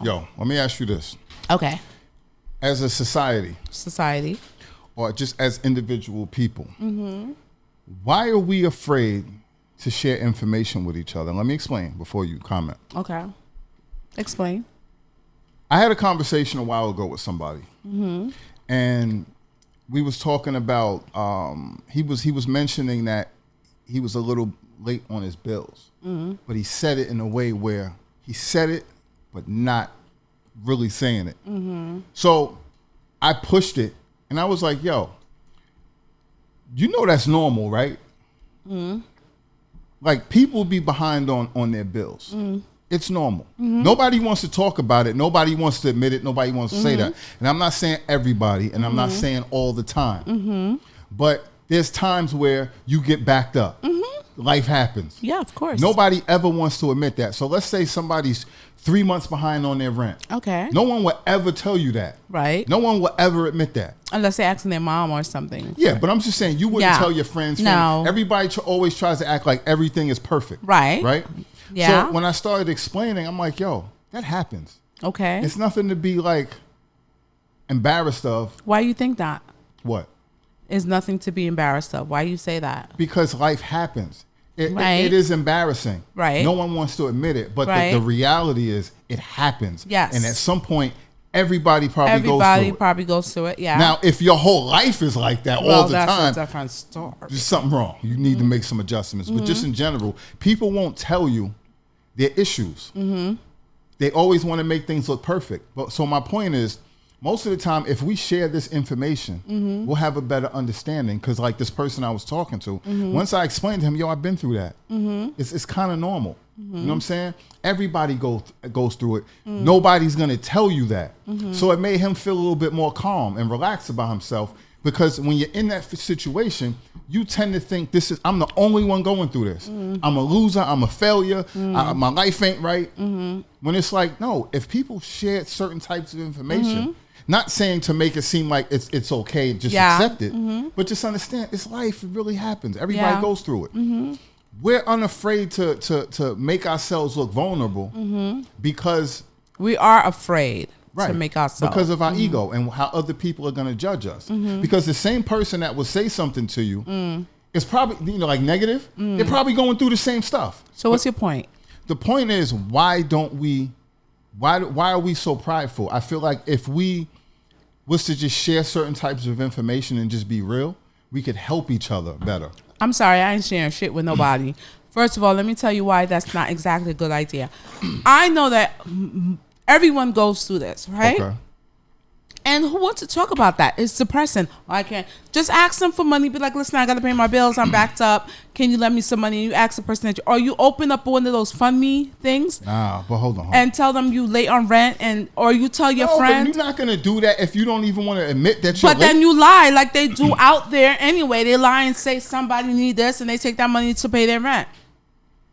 know. Yo, let me ask you this. Okay. As a society, or just as individual people, why are we afraid to share information with each other? Let me explain before you comment. Okay. Explain. I had a conversation a while ago with somebody, and we was talking about he was mentioning that he was a little late on his bills, but he said it in a way where he said it but not really saying it. So I pushed it, and I was like, yo, you know that's normal, right? Like, people be behind on their bills. It's normal. Nobody wants to talk about it. Nobody wants to admit it. Nobody wants to say that. And I'm not saying everybody, and I'm not saying all the time. But there's times where you get backed up. Life happens. Yeah, of course. Nobody ever wants to admit that. So let's say somebody's 3 months behind on their rent. Okay. No one will ever tell you that. Right. No one will ever admit that. Unless they're asking their mom or something. Yeah, but I'm just saying, you wouldn't tell your friends. No. Everybody always tries to act like everything is perfect. Right. Right? Yeah. So when I started explaining, I'm like, yo, that happens. Okay. It's nothing to be like embarrassed of. Why you think that? What? It's nothing to be embarrassed of. Why you say that? Because life happens. Right. It is embarrassing. Right. No one wants to admit it, but Right. the reality is it happens. Yes. And at some point, everybody probably goes through it. Yeah. Now, if your whole life is like that all the time, that's a different story. there's something wrong. You need to make some adjustments. But just in general, people won't tell you their issues. They always want to make things look perfect. But so my point is, most of the time, if we share this information, we'll have a better understanding. Because like this person I was talking to, once I explained to him, yo, I've been through that. It's kind of normal. You know what I'm saying? Everybody goes through it. Nobody's going to tell you that. So it made him feel a little bit more calm and relaxed about himself. Because when you're in that situation, you tend to think I'm the only one going through this. I'm a loser. I'm a failure. My life ain't right. When it's like, no, if people share certain types of information, not saying to make it seem like it's okay, just accept it, but just understand it's life. It really happens. Everybody goes through it. We're unafraid to make ourselves look vulnerable because we are afraid to make ourselves, because of our ego and how other people are going to judge us. Because the same person that will say something to you is probably, like negative. They're probably going through the same stuff. So what's your point? The point is, why are we so prideful? I feel like if we was to just share certain types of information and just be real, we could help each other better. I'm sorry, I ain't sharing shit with nobody. First of all, let me tell you why that's not exactly a good idea. I know that everyone goes through this, right? Okay. And who wants to talk about that? It's depressing. I can't. Just ask them for money. Be like, listen, I got to pay my bills. I'm backed up. Can you lend me some money? And you ask the person that or you open up one of those fund me things. Nah, but hold on. And tell them you late on rent, or you tell your friend. But you're not going to do that if you don't even want to admit that you're late. But then you lie like they do out there anyway. They lie and say somebody need this and they take that money to pay their rent.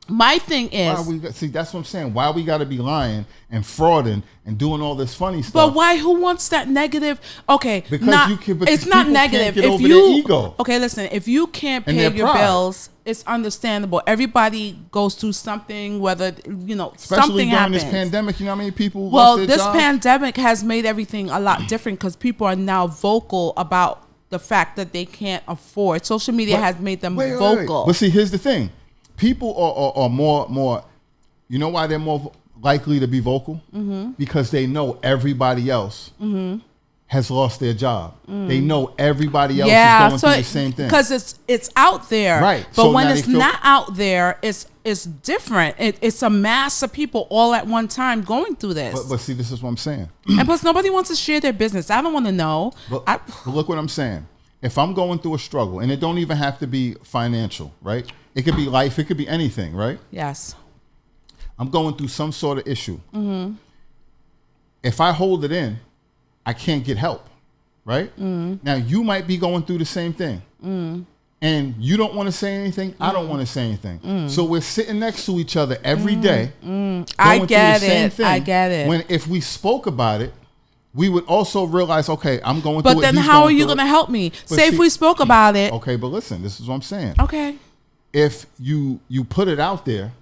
My thing is, see, that's what I'm saying. Why we got to be lying and frauding and doing all this funny stuff? But why? Who wants that negative? Okay, because it's not negative. If you ego. Okay, listen. If you can't pay your bills, it's understandable. Everybody goes through something, whether especially something during happens. This pandemic, you know how many people? Well, this pandemic has made everything a lot different because people are now vocal about the fact that they can't afford. Social media has made them vocal. But see, here's the thing. People are more, you know why they're more likely to be vocal? Because they know everybody else has lost their job. They know everybody else is going through the same thing. Because it's out there. Right. But when it's not out there, it's different. It's a mass of people all at one time going through this. But see, this is what I'm saying. And plus, nobody wants to share their business. I don't want to know. But look what I'm saying. If I'm going through a struggle, and it don't even have to be financial, right? It could be life. It could be anything, right? Yes. I'm going through some sort of issue. If I hold it in, I can't get help, right? Now, you might be going through the same thing. And you don't want to say anything. I don't want to say anything. So we're sitting next to each other every day. I get it. I get it. When if we spoke about it, we would also realize, okay, I'm going through it. But then how are you going to help me? Say if we spoke about it. Okay, but listen, this is what I'm saying. Okay. If you put it out there,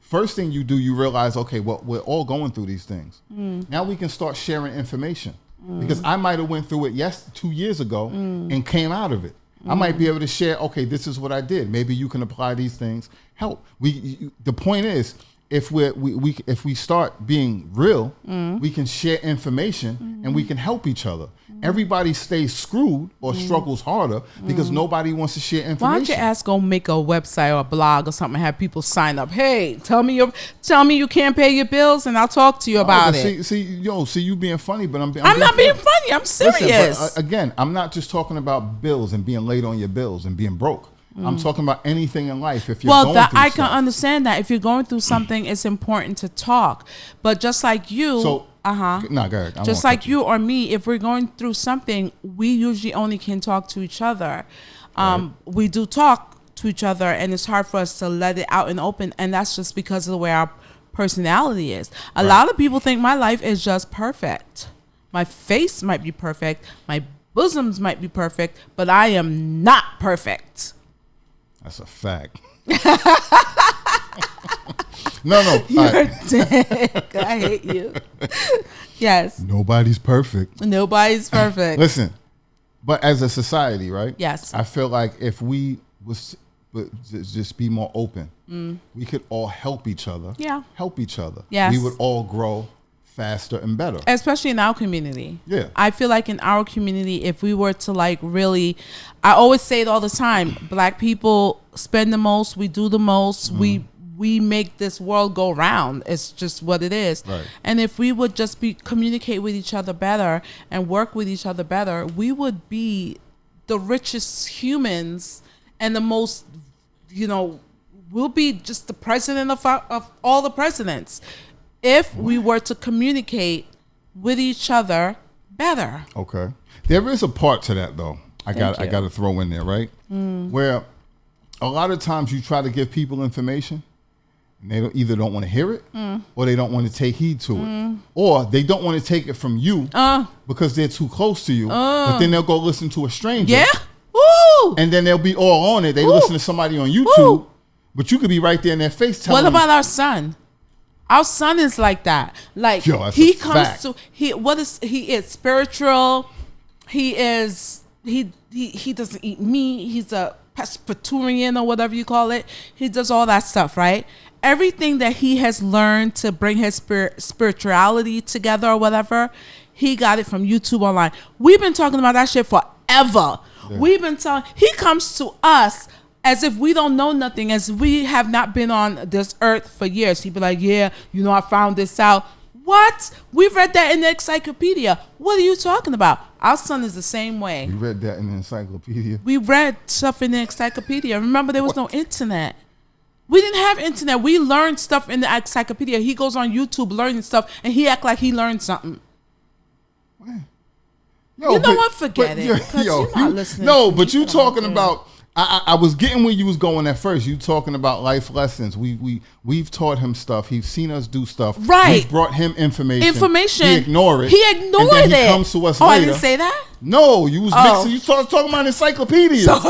first thing you do, you realize, okay, well, we're all going through these things. Now we can start sharing information because I might have went through it 2 years ago and came out of it. I might be able to share, okay, this is what I did. Maybe you can apply these things. Help. The point is, if we start being real, we can share information and we can help each other. Everybody stays screwed or struggles harder because nobody wants to share information. Why don't you ask, go make a website or a blog or something, and have people sign up? Hey, tell me you can't pay your bills, and I'll talk to you about it. See, you being funny, but I'm not being funny. I'm serious. Listen, but, again, I'm not just talking about bills and being late on your bills and being broke. I'm talking about anything in life. If you're going through I stuff. can understand that. If you're going through something, it's important to talk. But just like you, go ahead. Just like you or me, if we're going through something, we usually only can talk to each other. Right. We do talk to each other, and it's hard for us to let it out and open. And that's just because of the way our personality is. A lot of people think my life is just perfect. My face might be perfect. My bosoms might be perfect, but I am not perfect. That's a fact. No. You're dick. I hate you. Yes. Nobody's perfect. Nobody's perfect. Listen, but as a society, right? Yes. I feel like if we was just be more open, we could all help each other. Yeah. Help each other. Yes. We would all grow faster and better. Especially in our community. Yeah. I feel like in our community, if we were to like really, I always say it all the time, Black people spend the most, we do the most, we make this world go round. It's just what it is. Right. And if we would just communicate with each other better and work with each other better, we would be the richest humans and the most, we'll be just the president of all the presidents if we were to communicate with each other better. Okay. There is a part to that though. I got to throw in there, right? Where a lot of times you try to give people information and they either don't want to hear it or they don't want to take heed to it. Or they don't want to take it from you because they're too close to you. But then they'll go listen to a stranger. Yeah. Woo! And then they'll be all on it. They listen to somebody on YouTube, but you could be right there in their face telling them. What about our son? Our son is like that. Like he comes to he is spiritual. He doesn't eat meat. He's a pescatarian or whatever you call it. He does all that stuff, right? Everything that he has learned to bring his spirituality together or whatever, he got it from YouTube online. We've been talking about that shit forever. Yeah. He comes to us as if we don't know nothing, as we have not been on this earth for years. He'd be like, yeah, I found this out. What? We've read that in the encyclopedia. What are you talking about? Our son is the same way. We read that in the encyclopedia. We read stuff in the encyclopedia. Remember, there was no internet. We didn't have internet. We learned stuff in the encyclopedia. He goes on YouTube learning stuff, and he act like he learned something. What? Forget it. You're not listening. No, but you talking about... I was getting where you was going at first. You talking about life lessons. We've taught him stuff. He's seen us do stuff. Right. We've brought him information. He ignored it. And then he comes to us later. I didn't say that? No, you was mixing. You started talking about encyclopedias. So I'm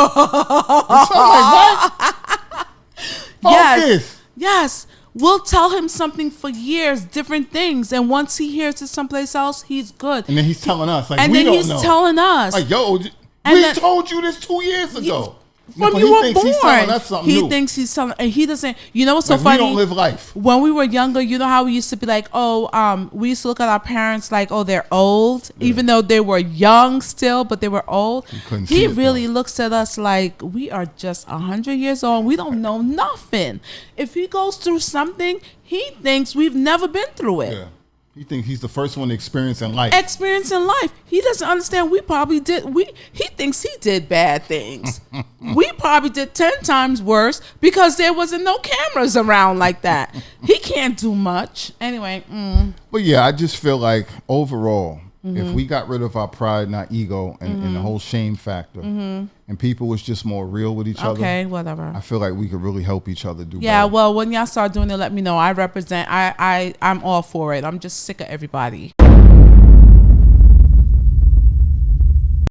like, what? Yes. We'll tell him something for years, different things, and once he hears it someplace else, he's good. And then he's telling us, like, and we then don't know. he's telling us, like, yo, we told you this 2 years ago. From you were born. He's telling us something new. He thinks he's telling, and he doesn't. You know what's so funny? We don't live life. When we were younger, you know how we used to be like, we used to look at our parents like, they're old, even though they were young still, but they were old. He really looks at us like we are just 100 years old. We don't know nothing. If he goes through something, he thinks we've never been through it. Yeah. He thinks he's the first one experiencing life. He doesn't understand he thinks he did bad things. We probably did 10 times worse because there wasn't no cameras around like that. He can't do much. Anyway. But yeah, I just feel like overall, if we got rid of our pride and our ego and the whole shame factor and people was just more real with each other. Okay, whatever. I feel like we could really help each other do better. Yeah, well, when y'all start doing it, let me know. I'm all for it. I'm just sick of everybody.